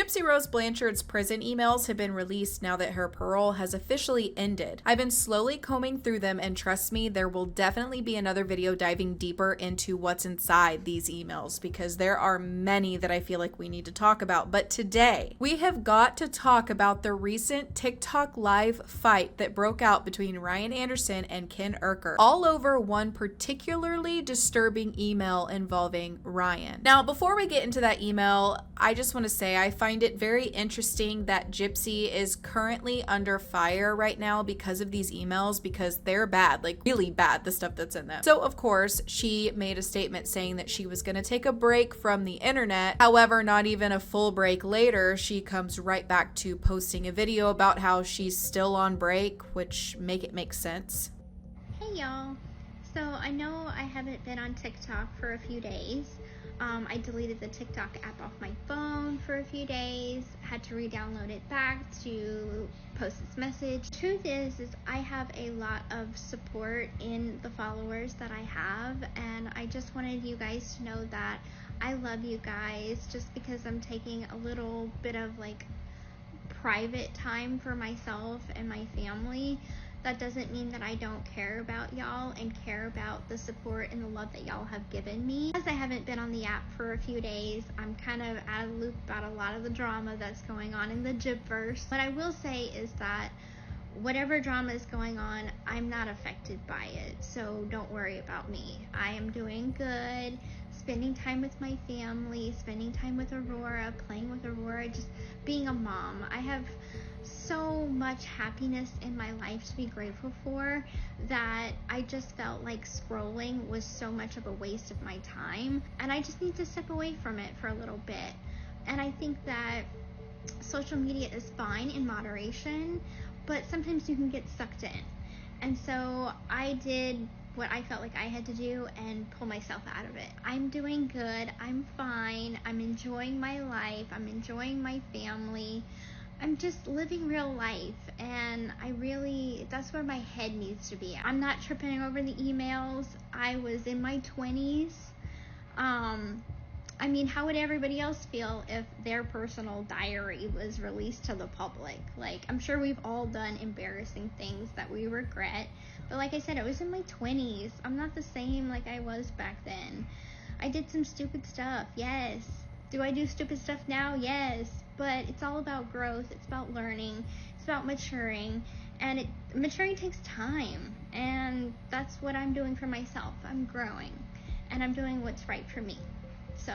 Gypsy Rose Blanchard's prison emails have been released now that her parole has officially ended. I've been slowly combing through them, and trust me, there will definitely be another video diving deeper into what's inside these emails, because there are many that I feel like we need to talk about. But today, we have got to talk about the recent TikTok live fight that broke out between Ryan Anderson and Ken Urker, all over one particularly disturbing email involving Ryan. Now, before we get into that email, I just want to say I find it very interesting that Gypsy is currently under fire right now because of these emails, because they're bad, like really bad, the stuff that's in them. So of course, she made a statement saying that she was going to take a break from the internet. However, not even a full break later, she comes right back to posting a video about how she's still on break, which makes sense. Hey y'all. So I know I haven't been on TikTok for a few days. I deleted the TikTok app off my phone for a few days, had to re-download it back to post this message. Truth is I have a lot of support in the followers that I have, and I just wanted you guys to know that I love you guys. Just because I'm taking a little bit of like private time for myself and my family, that doesn't mean that I don't care about y'all and care about the support and the love that y'all have given me. As I haven't been on the app for a few days, I'm kind of out of the loop about a lot of the drama that's going on in the Gypverse. What I will say is that whatever drama is going on, I'm not affected by it, so don't worry about me. I am doing good, spending time with my family, spending time with Aurora, playing with Aurora, just being a mom. I have so much happiness in my life to be grateful for that I just felt like scrolling was so much of a waste of my time, and I just need to step away from it for a little bit. And I think that social media is fine in moderation, but sometimes you can get sucked in. And so I did what I felt like I had to do and pull myself out of it. I'm doing good. I'm fine. I'm enjoying my life. I'm enjoying my family. I'm just living real life, and that's where my head needs to be. I'm not tripping over the emails. I was in my 20s. I mean, how would everybody else feel if their personal diary was released to the public? Like, I'm sure we've all done embarrassing things that we regret, but like I said, I was in my 20s. I'm not the same like I was back then. I did some stupid stuff, yes. Do I do stupid stuff now? Yes. But it's all about growth. It's about learning. It's about maturing. And maturing takes time. And that's what I'm doing for myself. I'm growing. And I'm doing what's right for me. So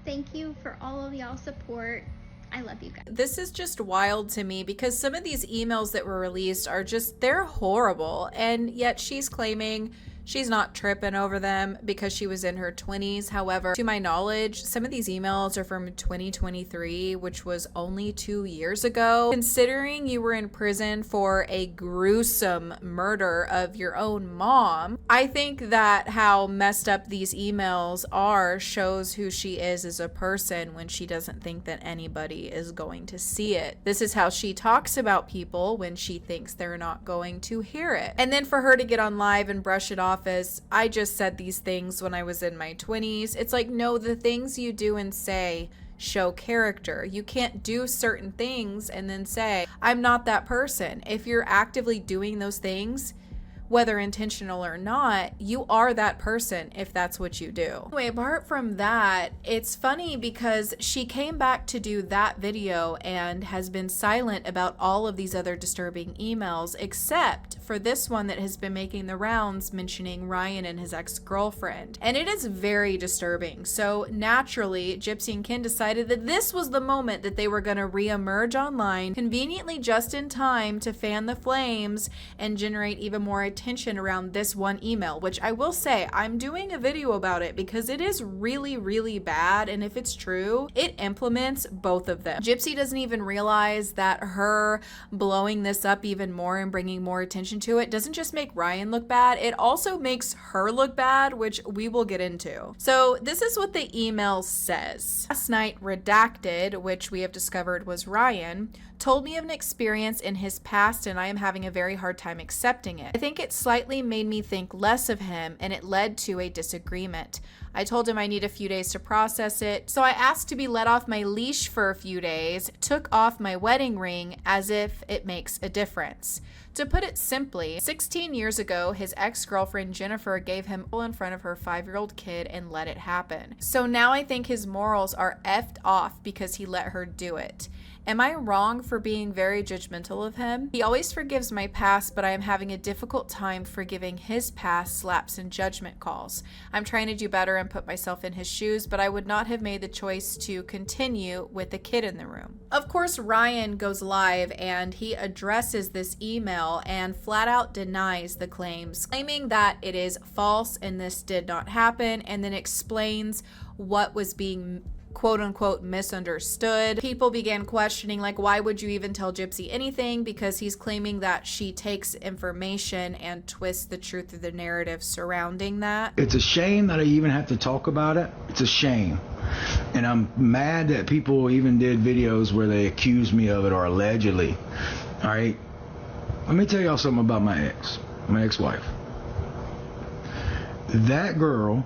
thank you for all of y'all's support. I love you guys. This is just wild to me, because some of these emails that were released are they're horrible. And yet she's claiming she's not tripping over them because she was in her 20s. However, to my knowledge, some of these emails are from 2023, which was only 2 years ago. Considering you were in prison for a gruesome murder of your own mom, I think that how messed up these emails are shows who she is as a person when she doesn't think that anybody is going to see it. This is how she talks about people when she thinks they're not going to hear it. And then for her to get on live and brush it off as, I just said these things when I was in my 20s. It's like, no, the things you do and say show character. You can't do certain things and then say, I'm not that person. If you're actively doing those things, whether intentional or not, you are that person if that's what you do. Anyway, apart from that, it's funny because she came back to do that video and has been silent about all of these other disturbing emails, except for this one that has been making the rounds mentioning Ryan and his ex-girlfriend. And it is very disturbing. So naturally, Gypsy and Ken decided that this was the moment that they were going to re-emerge online, conveniently just in time to fan the flames and generate even more attention around this one email, which I will say I'm doing a video about it because it is really, really bad. And if it's true, it implements both of them. Gypsy doesn't even realize that her blowing this up even more and bringing more attention to it doesn't just make Ryan look bad, it also makes her look bad, which we will get into. So this is what the email says. Last night, redacted, which we have discovered was Ryan, told me of an experience in his past and I am having a very hard time accepting it. I think it slightly made me think less of him and it led to a disagreement. I told him I need a few days to process it, so I asked to be let off my leash for a few days, took off my wedding ring as if it makes a difference. To put it simply, 16 years ago, his ex-girlfriend Jennifer gave him in front of her 5-year-old kid and let it happen. So now I think his morals are effed off because he let her do it. Am I wrong for being very judgmental of him? He always forgives my past, but I am having a difficult time forgiving his past slaps and judgment calls. I'm trying to do better and put myself in his shoes, but I would not have made the choice to continue with the kid in the room. Of course, Ryan goes live and he addresses this email and flat out denies the claims, claiming that it is false and this did not happen, and then explains what was being quote unquote misunderstood. People began questioning, like, why would you even tell Gypsy anything? Because he's claiming that she takes information and twists the truth of the narrative surrounding that. It's a shame that I even have to talk about it. It's a shame. And I'm mad that people even did videos where they accused me of it, or allegedly. All right. Let me tell y'all something about my ex-wife. That girl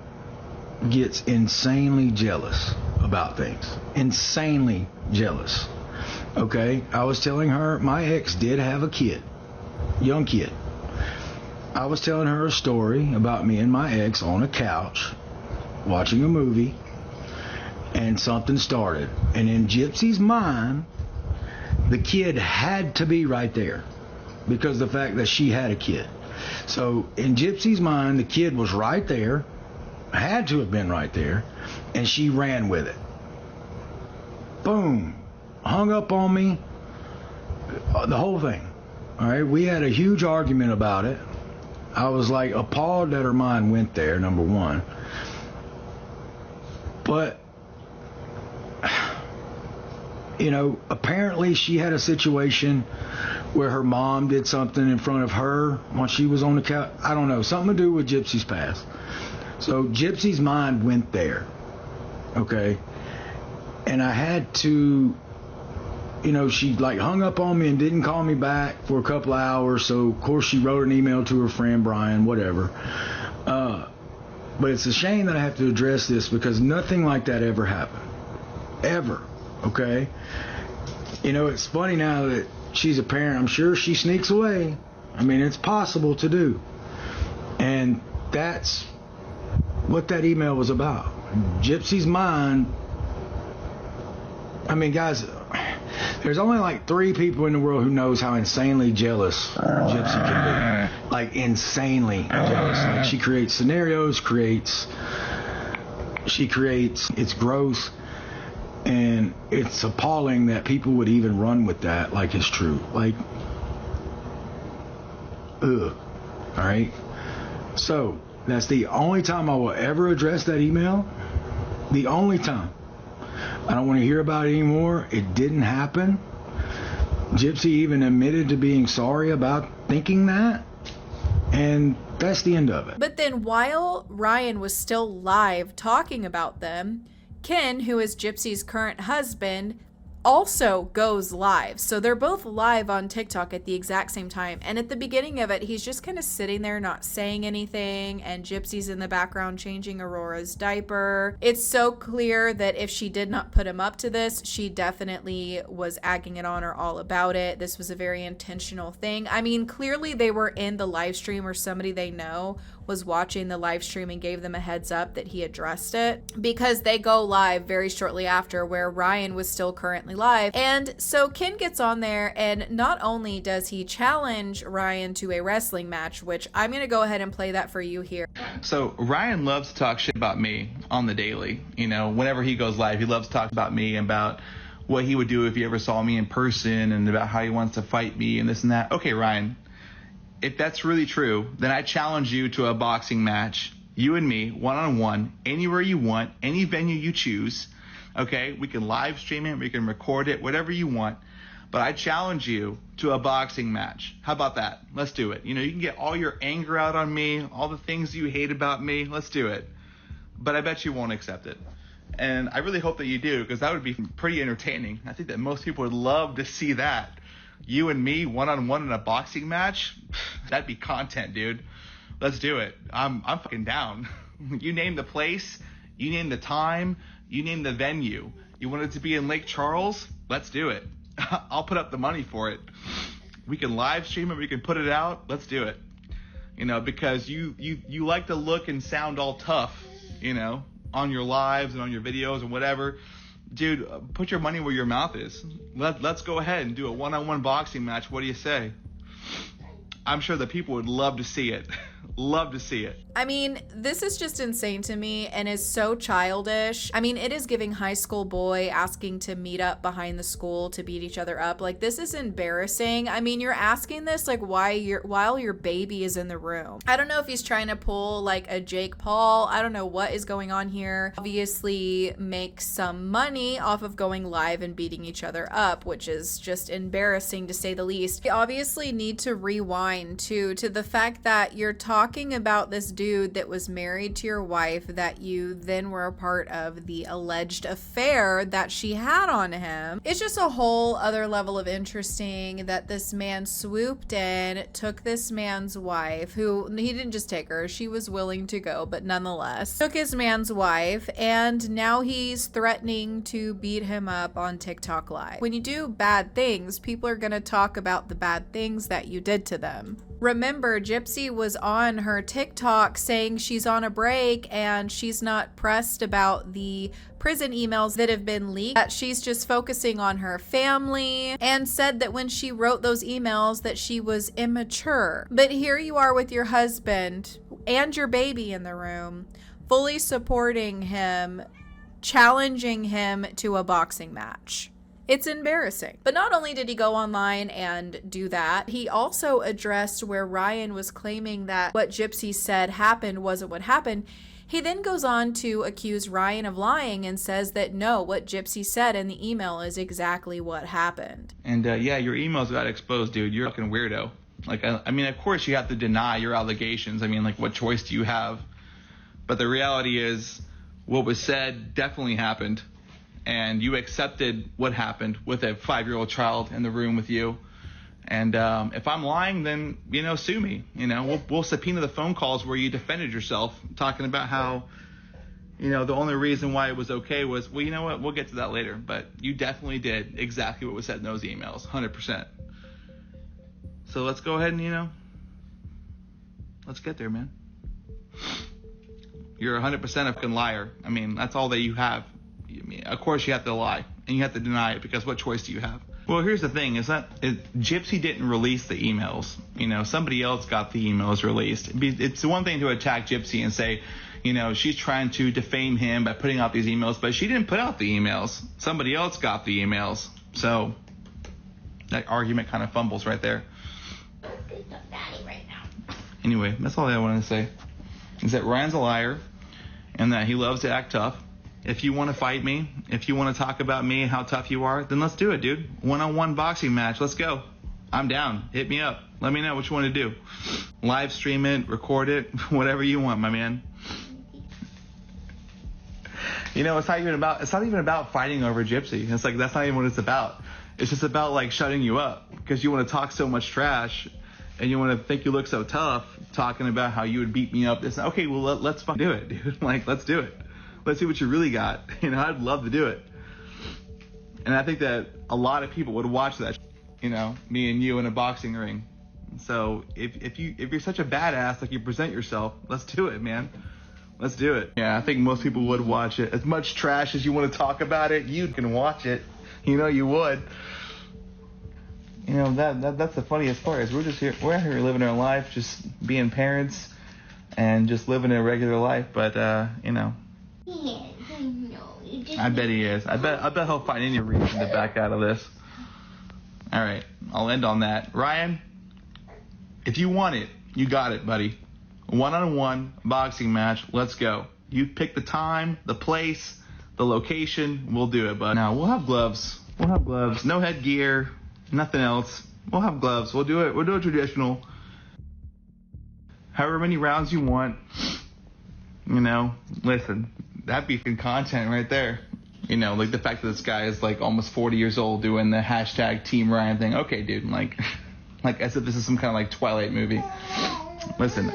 gets insanely jealous about things. Insanely jealous. Okay? I was telling her my ex did have a kid. Young kid. I was telling her a story about me and my ex on a couch watching a movie, and something started. And in Gypsy's mind, the kid had to be right there because of the fact that she had a kid. So in Gypsy's mind, the kid was right there, had to have been right there, and she ran with it. Boom. Hung up on me. The whole thing. All right. We had a huge argument about it. I was like appalled that her mind went there, number one. But, you know, apparently she had a situation where her mom did something in front of her while she was on the couch. I don't know. Something to do with Gypsy's past. So Gypsy's mind went there, okay? And I had to, you know, she like hung up on me and didn't call me back for a couple of hours. So, of course, she wrote an email to her friend, Brian, whatever. But it's a shame that I have to address this because nothing like that ever happened. Ever, okay? You know, it's funny now that she's a parent. I'm sure she sneaks away. I mean, it's possible to do. And that's what that email was about. Gypsy's mind. I mean, guys, there's only like 3 people in the world who knows how insanely jealous Gypsy can be. Like insanely jealous. Like she creates scenarios, it's gross, and it's appalling that people would even run with that like it's true. Like, ugh. All right. So that's the only time I will ever address that email. The only time. I don't want to hear about it anymore. It didn't happen. Gypsy even admitted to being sorry about thinking that. And that's the end of it. But then while Ryan was still live talking about them, Ken, who is Gypsy's current husband, also goes live. So they're both live on TikTok at the exact same time. And at the beginning of it, he's just kind of sitting there not saying anything, and Gypsy's in the background changing Aurora's diaper. It's so clear that if she did not put him up to this, she definitely was egging it on or all about it. This was a very intentional thing. I mean, clearly they were in the live stream, or somebody they know was watching the live stream and gave them a heads up that he addressed it, because they go live very shortly after, where Ryan was still currently live. And so Ken gets on there, and not only does he challenge Ryan to a wrestling match, which I'm going to go ahead and play that for you here. So Ryan loves to talk shit about me on the daily. You know, whenever he goes live, he loves to talk about me and about what he would do if he ever saw me in person, and about how he wants to fight me and this and that. Okay, Ryan, if that's really true, then I challenge you to a boxing match, you and me, one-on-one, anywhere you want, any venue you choose. Okay, we can live stream it, we can record it, whatever you want. But I challenge you to a boxing match. How about that? Let's do it. You know, you can get all your anger out on me, all the things you hate about me. Let's do it. But I bet you won't accept it. And I really hope that you do, because that would be pretty entertaining. I think that most people would love to see that. You and me, one-on-one in a boxing match? That'd be content, dude. Let's do it. I'm fucking down. You name the place, You name the time, you name the venue. You want it to be in Lake Charles? Let's do it. I'll put up the money for it. We can live stream it, we can put it out. Let's do it. Because you like to look and sound all tough, on your lives and on your videos and whatever. Dude, put your money where your mouth is. Let's go ahead and do a one-on-one boxing match. What do you say? I'm sure the people would love to see it. Love to see it. I mean, this is just insane to me and is so childish. I mean, it is giving high school boy asking to meet up behind the school to beat each other up. Like, this is embarrassing. I mean, you're asking this like while your baby is in the room. I don't know if he's trying to pull like a Jake Paul. I don't know what is going on here. Obviously make some money off of going live and beating each other up, which is just embarrassing to say the least. We obviously need to rewind to the fact that you're talking about this dude that was married to your wife that you then were a part of the alleged affair that she had on him. It's just a whole other level of interesting that this man swooped in, took this man's wife, who he didn't just take her, she was willing to go, but nonetheless took his man's wife, and now he's threatening to beat him up on TikTok Live. When you do bad things, people are gonna talk about the bad things that you did to them. Remember, Gypsy was on her TikTok saying she's on a break and she's not pressed about the prison emails that have been leaked, that she's just focusing on her family, and said that when she wrote those emails that she was immature. But here you are with your husband and your baby in the room, fully supporting him, challenging him to a boxing match. It's embarrassing. But not only did he go online and do that, he also addressed where Ryan was claiming that what Gypsy said happened wasn't what happened. He then goes on to accuse Ryan of lying and says that no, what Gypsy said in the email is exactly what happened. And yeah, your emails got exposed, dude. You're a fucking weirdo. Like, I mean, of course you have to deny your allegations. I mean, like, what choice do you have? But the reality is, what was said definitely happened. And you accepted what happened with a 5-year-old child in the room with you. And if I'm lying, then, sue me. We'll subpoena the phone calls where you defended yourself, talking about how, the only reason why it was okay was, well, you know what, we'll get to that later. But you definitely did exactly what was said in those emails, 100%. So let's go ahead and, let's get there, man. You're 100% a fucking liar. I mean, that's all that you have. Of course you have to lie and you have to deny it, because what choice do you have? Well, here's the thing, is that Gypsy didn't release the emails. Somebody else got the emails released. It's one thing to attack Gypsy and say, she's trying to defame him by putting out these emails, but she didn't put out the emails. Somebody else got the emails. So that argument kind of fumbles right there. Anyway, that's all I wanted to say, is that Ryan's a liar and that he loves to act tough. If you want to fight me, if you want to talk about me and how tough you are, then let's do it, dude. One-on-one boxing match. Let's go. I'm down. Hit me up. Let me know what you want to do. Live stream it, record it, whatever you want, my man. It's not even about fighting over Gypsy. It's like, that's not even what it's about. It's just about like shutting you up because you want to talk so much trash and you want to think you look so tough talking about how you would beat me up. It's okay, well, let's fucking do it, dude. Like, let's do it. Let's see what you really got. I'd love to do it. And I think that a lot of people would watch that, me and you in a boxing ring. So if you're such a badass, like you present yourself, let's do it, man. Let's do it. Yeah, I think most people would watch it. As much trash as you want to talk about it, you can watch it. You would. That's the funniest part, is we're out here living our life, just being parents and just living a regular life. But, I bet he is. I bet he'll find any reason to back out of this. All right, I'll end on that. Ryan, if you want it, you got it, buddy. One-on-one boxing match. Let's go. You pick the time, the place, the location. We'll do it, bud. Now, we'll have gloves. No headgear, nothing else. We'll have gloves. We'll do it. We'll do it traditional. However many rounds you want. Listen. That'd be good content right there. Like the fact that this guy is like almost 40 years old doing the hashtag Team Ryan thing. Okay, dude, like as if this is some kind of like Twilight movie. Listen,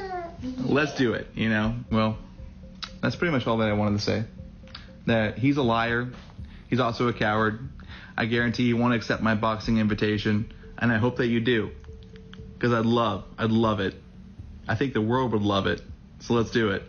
let's do it, Well, That's pretty much all that I wanted to say. That he's a liar. He's also a coward. I guarantee you won't accept my boxing invitation, and I hope that you do. Because I'd love it. I think the world would love it. So let's do it.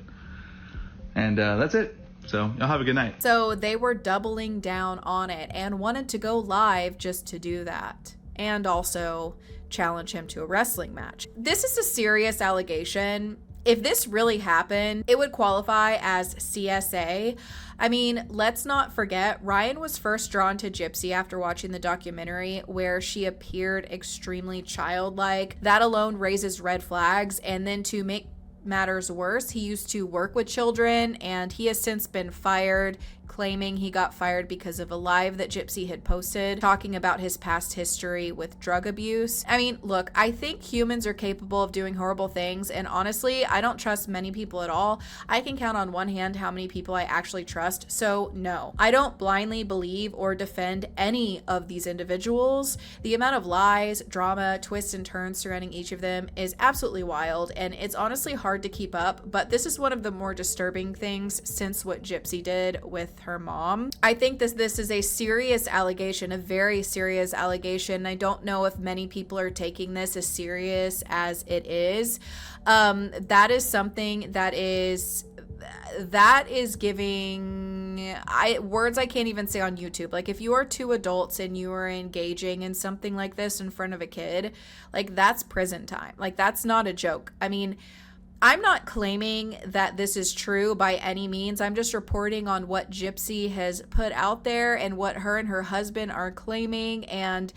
And that's it. So y'all have a good night. So they were doubling down on it and wanted to go live just to do that. And also challenge him to a wrestling match. This is a serious allegation. If this really happened, it would qualify as CSA. I mean, let's not forget, Ryan was first drawn to Gypsy after watching the documentary where she appeared extremely childlike. That alone raises red flags. And then to make matters worse, he used to work with children, and he has since been fired, claiming he got fired because of a live that Gypsy had posted talking about his past history with drug abuse. I mean, look, I think humans are capable of doing horrible things, and honestly, I don't trust many people at all. I can count on one hand how many people I actually trust, so no, I don't blindly believe or defend any of these individuals. The amount of lies, drama, twists, and turns surrounding each of them is absolutely wild, and it's honestly hard to keep up, but this is one of the more disturbing things since what Gypsy did with her mom. I think this is a serious allegation, a very serious allegation. I don't know if many people are taking this as serious as it is. That is something that is giving words I can't even say on YouTube. Like, if you are two adults and you are engaging in something like this in front of a kid, like, that's prison time. Like, that's not a joke. I mean, I'm not claiming that this is true by any means. I'm just reporting on what Gypsy has put out there and what her and her husband are claiming. And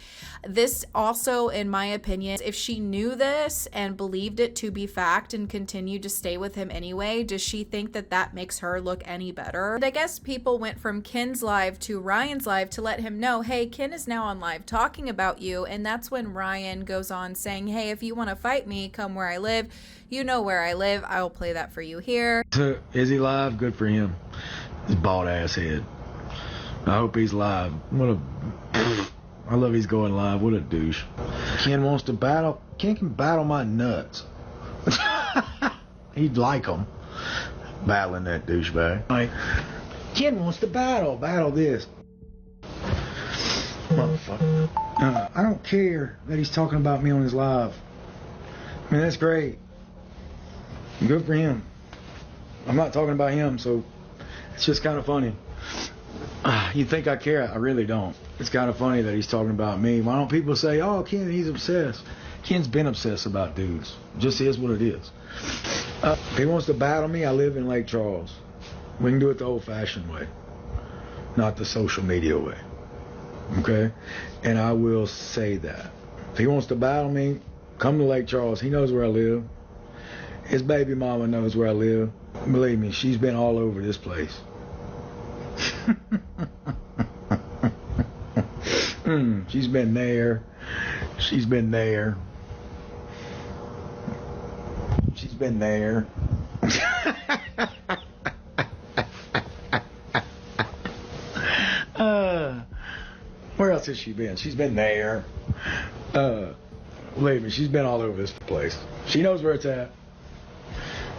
this also, in my opinion, if she knew this and believed it to be fact and continued to stay with him anyway, does she think that that makes her look any better? And I guess people went from Ken's live to Ryan's live to let him know, hey, Ken is now on live talking about you. And that's when Ryan goes on saying, hey, if you want to fight me, come where I live. You know where I live. I will play that for you here. Is he live? Good for him. His bald ass head. I hope he's live. I love he's going live. What a douche. Ken wants to battle. Ken can battle my nuts. He'd like him. Battling that douchebag. Like, Ken wants to battle. Battle this. Motherfucker. I don't care that he's talking about me on his live. I mean, that's great. Good for him. I'm not talking about him, so it's just kind of funny. You think I care? I really don't. It's kind of funny that he's talking about me. Why don't people say, oh, Ken, he's obsessed? Ken's been obsessed about dudes. Just is what it is. If he wants to battle me, I live in Lake Charles. We can do it the old-fashioned way, not the social media way. Okay? And I will say that. If he wants to battle me, come to Lake Charles. He knows where I live. His baby mama knows where I live. Believe me, she's been all over this place. She's been there. She's been there. She's been there. Where else has she been? She's been there. Believe me, she's been all over this place. She knows where it's at.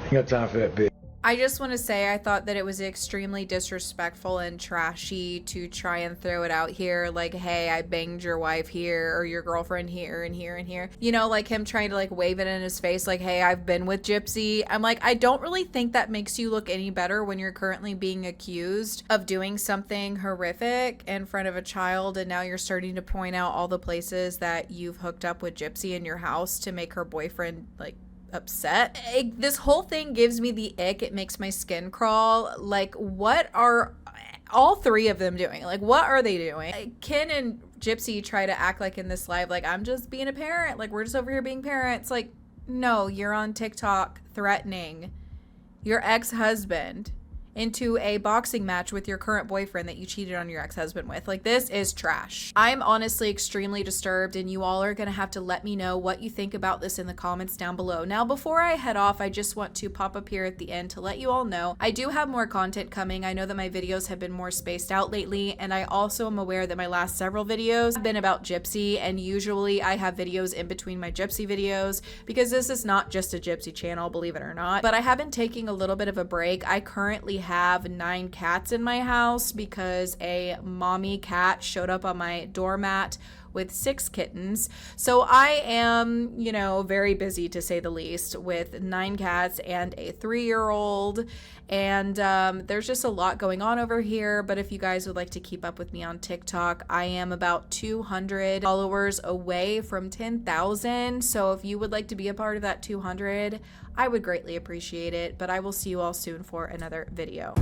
Ain't got time for that bitch. I just want to say I thought that it was extremely disrespectful and trashy to try and throw it out here like, hey, I banged your wife here or your girlfriend here and here and here. You know, like him trying to like wave it in his face like, hey, I've been with Gypsy. I'm like, I don't really think that makes you look any better when you're currently being accused of doing something horrific in front of a child, and now you're starting to point out all the places that you've hooked up with Gypsy in your house to make her boyfriend like upset. This whole thing gives me the ick. It makes my skin crawl. Like, what are all three of them doing? Like, what are they doing? Ken and Gypsy try to act like in this live, like, I'm just being a parent. Like, we're just over here being parents. Like, no, you're on TikTok threatening your ex-husband into a boxing match with your current boyfriend that you cheated on your ex-husband with. Like, this is trash. I'm honestly extremely disturbed, and you all are going to have to let me know what you think about this in the comments down below. Now, before I head off, I just want to pop up here at the end to let you all know I do have more content coming. I know that my videos have been more spaced out lately, and I also am aware that my last several videos have been about Gypsy, and usually I have videos in between my Gypsy videos because this is not just a Gypsy channel, believe it or not. But I have been taking a little bit of a break. I currently have 9 cats in my house because a mommy cat showed up on my doormat with 6 kittens. So I am, you know, very busy to say the least, with 9 cats and a 3-year-old. And there's just a lot going on over here. But if you guys would like to keep up with me on TikTok, I am about 200 followers away from 10,000. So if you would like to be a part of that 200, I would greatly appreciate it. But I will see you all soon for another video.